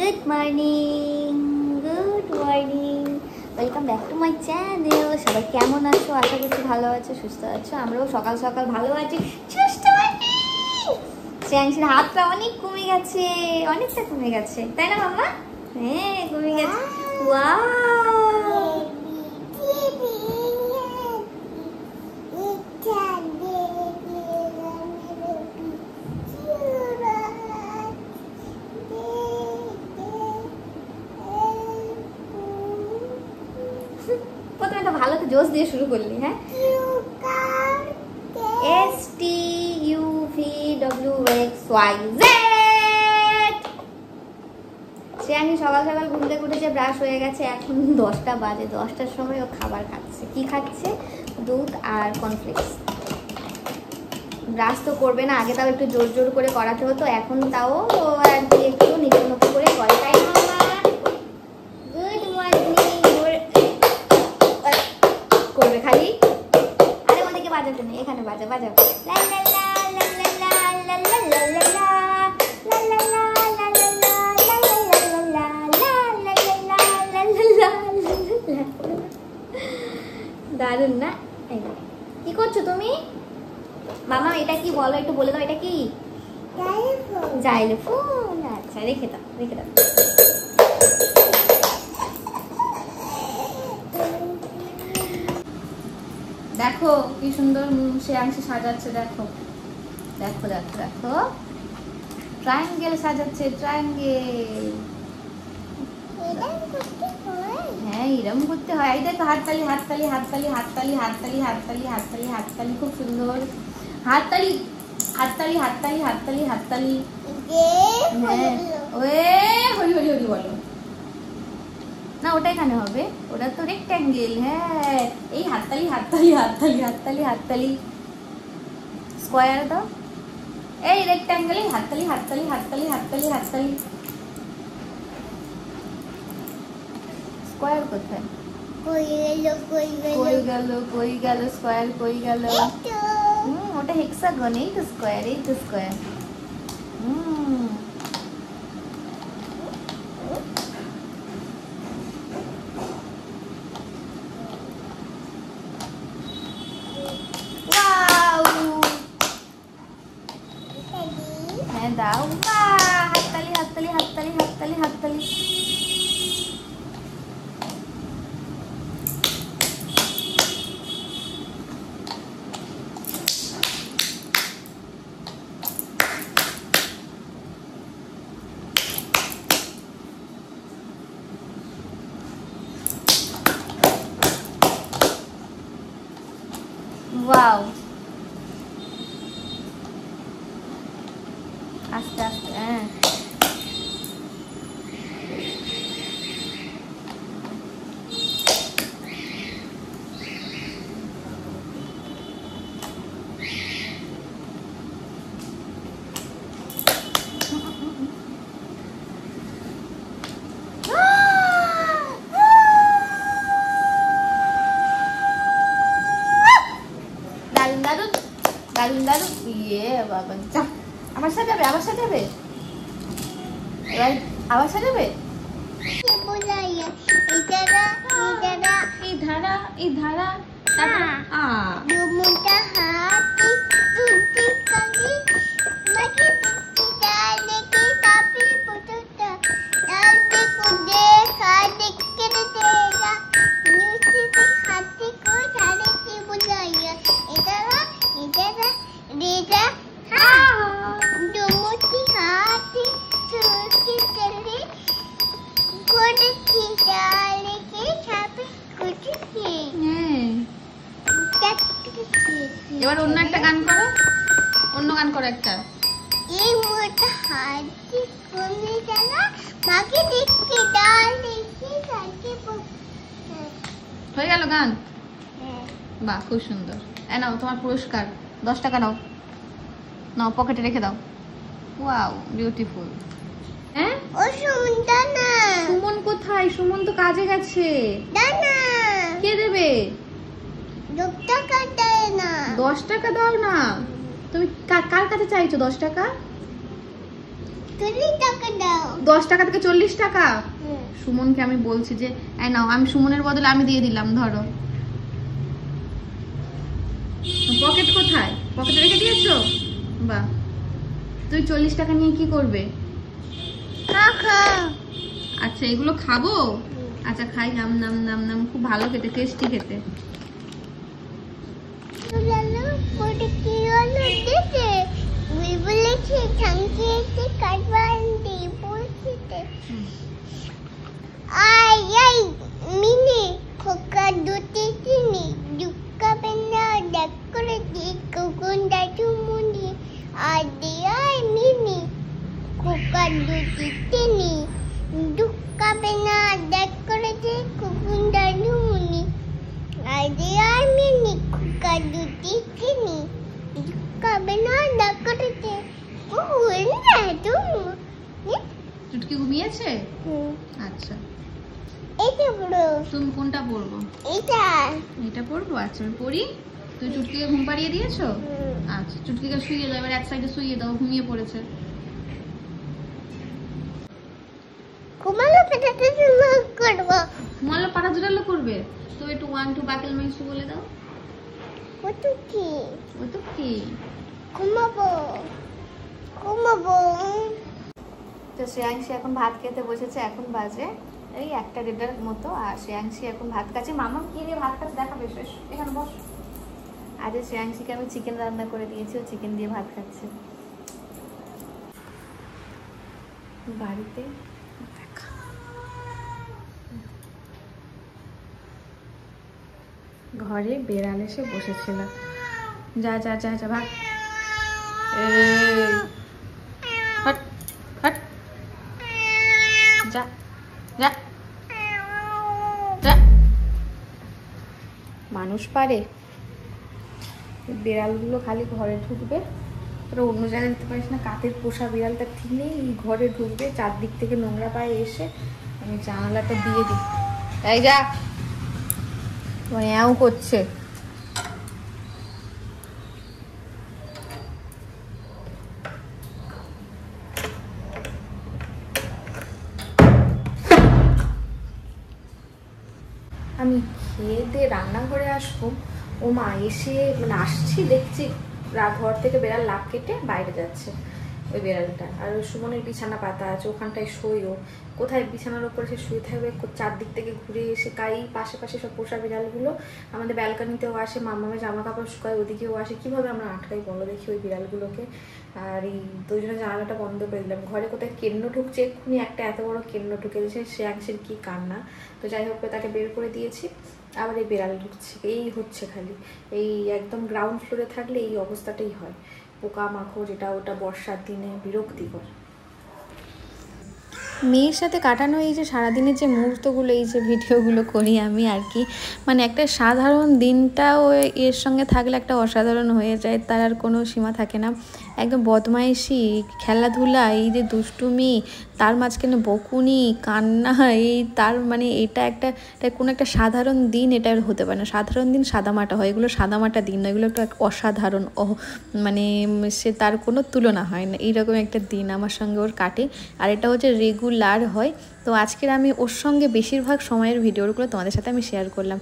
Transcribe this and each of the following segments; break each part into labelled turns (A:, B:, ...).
A: Good morning, welcome back to my channel. সবাই কেমন আছো? আশা করছি ভালো আছো, সুস্থ আছো। আমরাও সকাল সকাল ভালো আছি, সুস্থ আছি। শ্রেয়াংশীর হাতটা অনেক কমে গেছে, অনেকটা কমে গেছে, তাই না মাম্মা? হ্যাঁ, কমে গেছে। ওয়াও, প্রথমে তো ভালো তো জোশ দিয়ে শুরু করলি। হ্যাঁ, STUVWXYZ। শ্রেয়াংশী সকাল সকাল ঘুম থেকে উঠেছে, ব্রাশ হয়ে গেছে, এখন 10টা বাজে। 10টার সময় ও খাবার খাচ্ছে। কি খাচ্ছে? দুধ আর কর্নফ্লেক্স। ব্রাশ তো করবে না, আগে তাও একটু জোর জোর করে করাতে হতো, এখন তাও আর কি একটু নিজের মতো করে করে। তাই না? গুড মর্নিং করবে খালি। আরে ওদিকে বাজাতে নেই, এখানে বাজা বাজাও। লা লা লা লা লা লা লা লা লা লা লা লা লা লা লা লা লা লা লা। দারুণ না? কি করছো তুমি মামা? এটা কি বলো, একটু বলে দাও। এটা কি? জাইলোফোন। আচ্ছা, রেখে দাও, রেখে দাও। দেখো কি সুন্দর শ্রেয়াংশী সাজাচ্ছে। দেখো দেখো দেখো দেখো, ট্রায়াঙ্গেল সাজাচ্ছে, ট্রায়াঙ্গেল। হ্যাঁ, এরকম করতে হয়। এই দেখো, হাততালি হাততালি হাততালি হাততালি হাততালি হাততালি হাততালি হাততালি, খুব সুন্দর। হাততালি হাততালি হাততালি হাততালি হাততালি। হ্যাঁ, ওয়ে হরি হরি হরি বলো না, ওটা এখানে হবে, ওটা তো রেক্ট্যাঙ্গেল। হ্যাঁ, এই হাততালি হাততালি হাততালি হাততালি হাততালি। স্কোয়ার দাও। এই রেক্ট্যাঙ্গেল, হাততালি হাততালি হাততালি হাততালি হাততালি। স্কোয়ার কোথায়? কই গেল কই গেল স্কোয়ার কই গেল? ওটা হেক্সাগন। এই তো স্কোয়ার, এই তো স্কোয়ার। হ্যাঁ দাও। হাততালি হাততালি হাততালি হাততালি হাততালি। ওয়াও, আস্তে আস্তে। হ্যাঁ, দারুন দারুন দারুন দারুন। ইয়ে বাবা, যা আবার সাজাবে, আবার সাজাবে, এবার আবার সাজাবে। এই ধারা এই ধারা। এবার অন্য একটা গান করো, অন্য গান করো একটা। হয়ে গেল গান? বাহ, খুব সুন্দর। নাও তোমার পুরস্কার, 10 টাকা নাও, নাও পকেটে রেখে দাও। Wow, beautiful. হ্যাঁ, ও সুমন কোথায়? সুমন তো কাজে গেছে। কে দেবে? 10 টাকা দাও না। তুমি কার কাছে চাইছো 10 টাকা? 10 টাকা থেকে 40 টাকা। সুমনকে আমি বলছি যে এই নাও, আমি সুমনের বদলে আমি দিয়ে দিলাম, ধরো। পকেট কোথায়? পকেটে রেখে দিয়েছো? বাহ, তুই 40 টাকা নিয়ে কি করবে? আচ্ছা, এগুলো খাবো? আচ্ছা খাই, নাম নাম নাম নাম, খুব ভালো খেতে, টেস্টি খেতে। চুটকি ঘুমিয়েছে? আচ্ছা, তুমি কোনটা পড়বো? এটা পড়বো। আচ্ছা আমি পড়ি। তুই চুটকিকে ঘুম পাড়িয়ে দিয়েছো? আচ্ছা, চুটকিকে শুইয়ে দাও, এবার এক সাইডে শুইয়ে দাও, ঘুমিয়ে পড়েছে। ঘুমালো পাটা জোরালো করবে তো, একটু 1 2 বাকেল মাইসু বলে দাও। ও তো কি ঘুমাবো। তো শ্রেয়াংশী এখন ভাত খেতে বসেছে। এখন বাজে এই 1টা 1:30 মতো। আর শ্রেয়াংশী এখন ভাত খাচ্ছে। মামা কি দিয়ে ভাত খাচ্ছে দেখাবে, শেষ এখানে বস। আজ শ্রেয়াংশীকে আমি চিকেন রান্না করে দিয়েছি, ও চিকেন দিয়ে ভাত খাচ্ছে বাড়িতে। ঘরে বেড়াল এসে বসেছিল। যা যা যা যা ভাগ, হট হট, যা যা যা। মানুষ পারে? বিড়ালগুলো খালি ঘরে ঢুকবে, তোরা অন্য জায়গায় দিতে পারিস না। কাঠের পোষা বিড়ালটা ঠিক নেই, এই ঘরে ঢুকবে, চারদিক থেকে নোংরা পায়ে এসে আমি জানালাটা দিয়ে দিই। এই যা, মানে এও করছে। আমি খেয়ে দিয়ে রান্নাঘরে আসবো, ও মা এসে মানে আসছি দেখছি ঘর থেকে বেড়াল লাফ কেটে বাইরে যাচ্ছে ওই বেড়ালটা। আর ওই সুমনের বিছানা পাতা আছে, ওখানটায় শোয়ও। কোথায় বিছানার উপরে সে শুয়ে থাকবে, চারদিক থেকে ঘুরে এসে পাশে পাশে সব পোষা বিড়ালগুলো আমাদের ব্যালকনিতেও আসে, মামামে জামা কাপড় শুকায়, ওদিকেও আসে। কীভাবে আমরা আটকাই বলো দেখি ওই বিড়ালগুলোকে? আর এই দুজনে জানালাটা বন্ধ করে দিলাম। ঘরে কোথায় কেন্ন ঢুকছে, এক্ষুনি একটা এত বড় কেন্ন ঢুকে দিয়েছে। শ্রেয়াংশীর কি কান্না! তো যাই হোক, তাকে বের করে দিয়েছি। আবার এই বেড়াল ঢুকছে, এই হচ্ছে খালি। এই একদম গ্রাউন্ড ফ্লোরে থাকলে এই অবস্থাটাই হয়, পোকামাকড় এটা ওটা, বর্ষার দিনে বিরক্তিকর। মেয়ের সাথে কাটানো এই যে সারাদিনের যে মুহূর্তগুলো, এই যে ভিডিওগুলো করি আমি আর কি, মানে একটা সাধারণ দিনটাও এর সঙ্গে থাকলে একটা অসাধারণ হয়ে যায়, তার আর কোনো সীমা থাকে না। একদম বদমাইশি, খেলাধুলা, এই যে দুষ্টুমি, তার মাঝখানে বকুনি, কান্না, এই তার মানে এটা কোনো একটা সাধারণ দিন এটা হতে পারে না। সাধারণ দিন সাদামাটা হয়, এগুলো সাদামাটা দিন না, এগুলো একটা অসাধারণ, মানে সে তার কোনো তুলনা হয় না। এইরকম একটা দিন আমার সঙ্গে ওর কাটে, আর এটা হচ্ছে রেগুলার হয়। তো আজকের আমি ওর সঙ্গে বেশিরভাগ সময়ের ভিডিওগুলো তোমাদের সাথে আমি শেয়ার করলাম।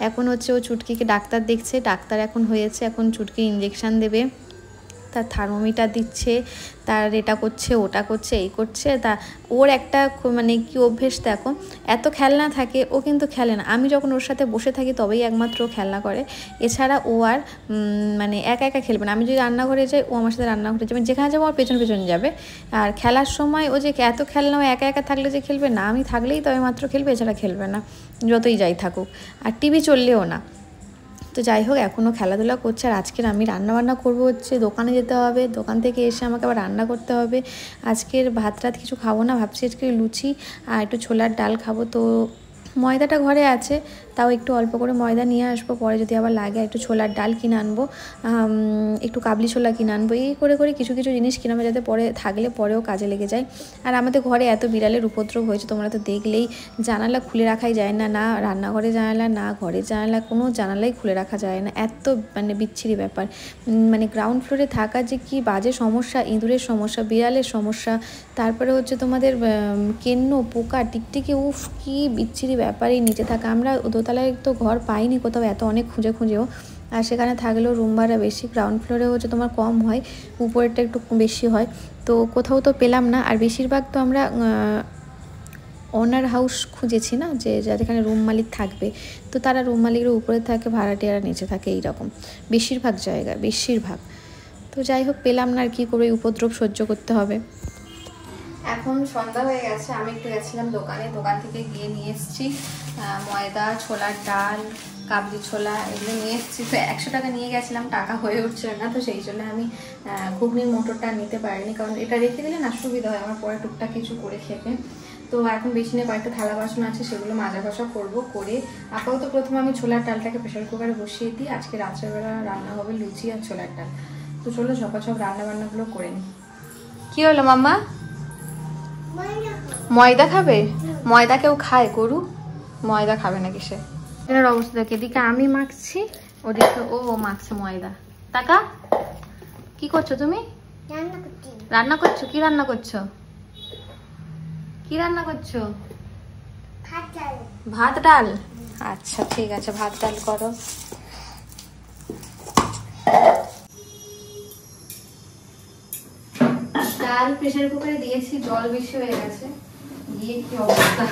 A: এখন হচ্ছে ও চুটকিকে ডাক্তার দেখছে, ডাক্তার এখন হয়েছে, এখন চুটকি ইঞ্জেকশান দেবে, তার থার্মোমিটার দিচ্ছে, তার এটা করছে ওটা করছে এই করছে। তা ওর একটা মানে কি অভ্যেস দেখো, এত খেলনা থাকে ও কিন্তু খেলে না। আমি যখন ওর সাথে বসে থাকি তবেই একমাত্র খেলনা করে, এছাড়া ও আর মানে একা একা খেলবে না। আমি যদি রান্নাঘরে যাই ও আমার সাথে রান্নাঘরে যাবে, যেখানে যাবো আমার পেছন পেছন যাবে। আর খেলার সময় ও যে এত খেলনা একা একা থাকলে যে খেলবে না, আমি থাকলেই তবে মাত্র খেলবে, এছাড়া খেলবে না, যতই যাই থাকুক। আর টিভি চললেও না। তো যাই হোক, এখনও খেলাধুলা করছে। আর আজকের আমি রান্নাবান্না করবো হচ্ছে, দোকানে যেতে হবে, দোকান থেকে এসে আমাকে আবার রান্না করতে হবে। আজকের ভাত রাত কিছু খাবো না, ভাবছি আজকে লুচি আর একটু ছোলার ডাল খাবো। তো ময়দাটা ঘরে আছে, তাও একটু অল্প করে ময়দা নিয়ে আসবো, পরে যদি আবার লাগে একটু ছোলার ডাল কিনে আনবো, একটু কাবলি ছোলা কিনে আনবো, এই করে করে কিছু কিছু জিনিস কিনে আনবো যাতে পরে থাকলে পরেও কাজে লেগে যায়। আর আমাদের ঘরে এত বিড়ালের উপদ্রব হয়েছে, তোমরা তো দেখলেই, জানালা খুলে রাখাই যায় না, না রান্নাঘরে জানালা না ঘরের জানালা, কোনো জানালাই খুলে রাখা যায় না, এত মানে বিচ্ছিরি ব্যাপার। মানে গ্রাউন্ড ফ্লোরে থাকা যে কি বাজে সমস্যা, ইঁদুরের সমস্যা, বিড়ালের সমস্যা, তারপরে হচ্ছে তোমাদের কেন্ন পোকা টিকটিকি, উফ কি বিচ্ছিরি ব্যাপারই নিচে থাকা। আমরা দোতলায় তো ঘর পাইনি কোথাও এত অনেক খুঁজে খুঁজেও, আর সেখানে থাকলেও রুম ভাড়া বেশি, গ্রাউন্ড ফ্লোরে হচ্ছে তোমার কম হয়, উপরেরটা একটু বেশি হয়, তো কোথাও তো পেলাম না। আর বেশিরভাগ তো আমরা ওনার হাউস খুঁজেছি না, যে যেখানে রুম মালিক থাকবে, তো তারা রুম মালিকের উপরে থাকে, ভাড়াটিয়ারা নিচে থাকে, এইরকম বেশিরভাগ জায়গায়, বেশিরভাগ। তো যাই হোক পেলাম না, আর কী করবো, উপদ্রব সহ্য করতে হবে। এখন সন্ধ্যা হয়ে গেছে, আমি একটু গেছিলাম দোকানে, দোকান থেকে গিয়ে নিয়ে এসেছি ময়দা, ছোলার ডাল, কাবলি ছোলা, এগুলো নিয়ে এসেছি। তো 100 টাকা নিয়ে গেছিলাম, টাকা হয়ে উঠছিল না, তো সেই জন্য আমি ঘুগনির মোটরটা নিতে পারিনি, কারণ এটা রেখে দিলে না সুবিধা হয় আমার পরে টুকটাক কিছু করে খেতে। তো এখন বেশি নিয়ে কয়েকটা থালা বাসন আছে, সেগুলো মাজা ঘষা করবো, করে আপাতত প্রথমে আমি ছোলার ডালটাকে প্রেশার কুকারে বসিয়ে দিই। আজকে রাত্রেবেলা রান্না হবে লুচি আর ছোলার ডাল। তো চলো ঝপাঝপ রান্না বান্নাগুলো করে নিই। কি হলো মাম্মা? ময়দা খাবে? ময়দা কেউ খায়? গরু ময়দা খাবে নাকি সে? এর অবস্থা দেখে, এদিকে আমি মাখছি, ওদিকে ও মাখছে ময়দা। টাকা কি করছো তুমি? রান্না করছো? কি রান্না করছো? কি রান্না করছো? ভাত ডাল। আচ্ছা ঠিক আছে, ভাত ডাল করো। ডাল প্রেসার কুকারে দিয়েছি, জল বেশি হয়ে গেছে, দিয়ে কি অবস্থা।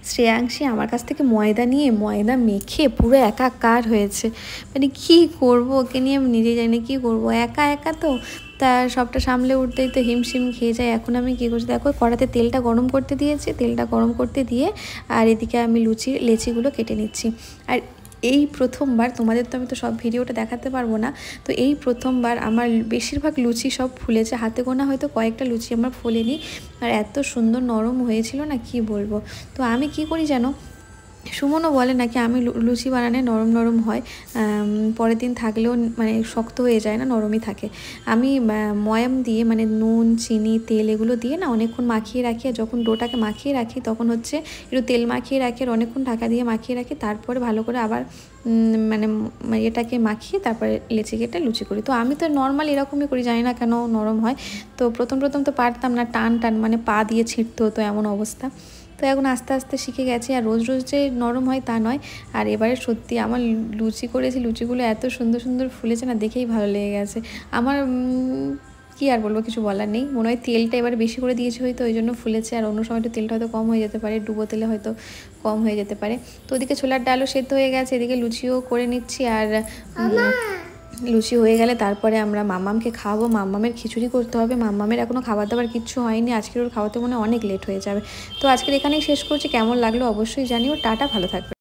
A: শ্রেয়াংশী আমার কাছ থেকে ময়দা নিয়ে ময়দা মেখে পুরো একাকার হয়েছে, মানে কি করব, ওকে নিয়ে আমি নিজেই জানি কি করব, একা একা তো, তা সবটা সামলে উঠতেই তো হিমশিম খেয়ে যায়। এখন আমি কী করছি দেখো, কড়াতে তেলটা গরম করতে দিয়েছি, তেলটা গরম করতে দিয়ে আর এদিকে আমি লেচিগুলো কেটে নিচ্ছি। আর এই প্রথমবার, তোমাদের তো আমি তো সব ভিডিওটা দেখাতে পারবো না, তো এই প্রথমবার আমার বেশিরভাগ লুচি সব ফুলেছে, হাতে গোনা হয়তো কয়েকটা লুচি আমার ফোলেনি, আর এত সুন্দর নরম হয়েছিল না কি বলবো। তো আমি কি করি জানো, সুমনও বলে নাকি আমি লুচি বানালে নরম নরম হয়, পরের দিন থাকলেও মানে শক্ত হয়ে যায় না, নরমই থাকে। আমি ময়াম দিয়ে মানে নুন চিনি তেল এগুলো দিয়ে না অনেকক্ষণ মাখিয়ে রাখি, আর যখন ডোটাকে মাখিয়ে রাখি তখন হচ্ছে একটু তেল মাখিয়ে রাখি আর অনেকক্ষণ ঢাকা দিয়ে মাখিয়ে রাখি, তারপরে ভালো করে আবার মানে এটাকে মাখিয়ে তারপরে লেচি কেটে লুচি করি। তো আমি তো নর্মাল এরকমই করি, জানি না কেন নরম হয়। তো প্রথম তো পারতাম না, টান টান মানে পা দিয়ে ছিঁড়তে হতো, এমন অবস্থা। তো এখন আস্তে আস্তে শিখে গেছি, আর রোজ রোজ যে নরম হয় তা নয়। আর এবারে সত্যি আমার লুচি করেছি, লুচিগুলো এত সুন্দর সুন্দর ফুলেছে না, দেখেই ভালো লেগে গেছে আমার। কি আর বলবো, কিছু বলার নেই। মনে হয় তেলটা এবারে বেশি করে দিয়েছি হয়তো, ওই জন্য ফুলেছে, আর অন্য সময় তো তেলটা হয়তো কম হয়ে যেতে পারে, ডুবো তেলে হয়তো কম হয়ে যেতে পারে। তো ওদিকে ছোলার ডালও সেদ্ধ হয়ে গেছে, এদিকে লুচিও করে নিচ্ছি। আর লুচি হয়ে গেলে তারপরে আমরা মাম্মামকে খাওয়াবো, মাম্মামের খিচুড়ি করতে হবে। মাম্মামের এখনও খাবার দাবার কিচ্ছু হয়নি, আজকের ওর খাওয়াতে মনে অনেক লেট হয়ে যাবে। তো আজকের এখানেই শেষ করছি, কেমন লাগলো অবশ্যই জানিও, টাটা, ভালো থাকবে।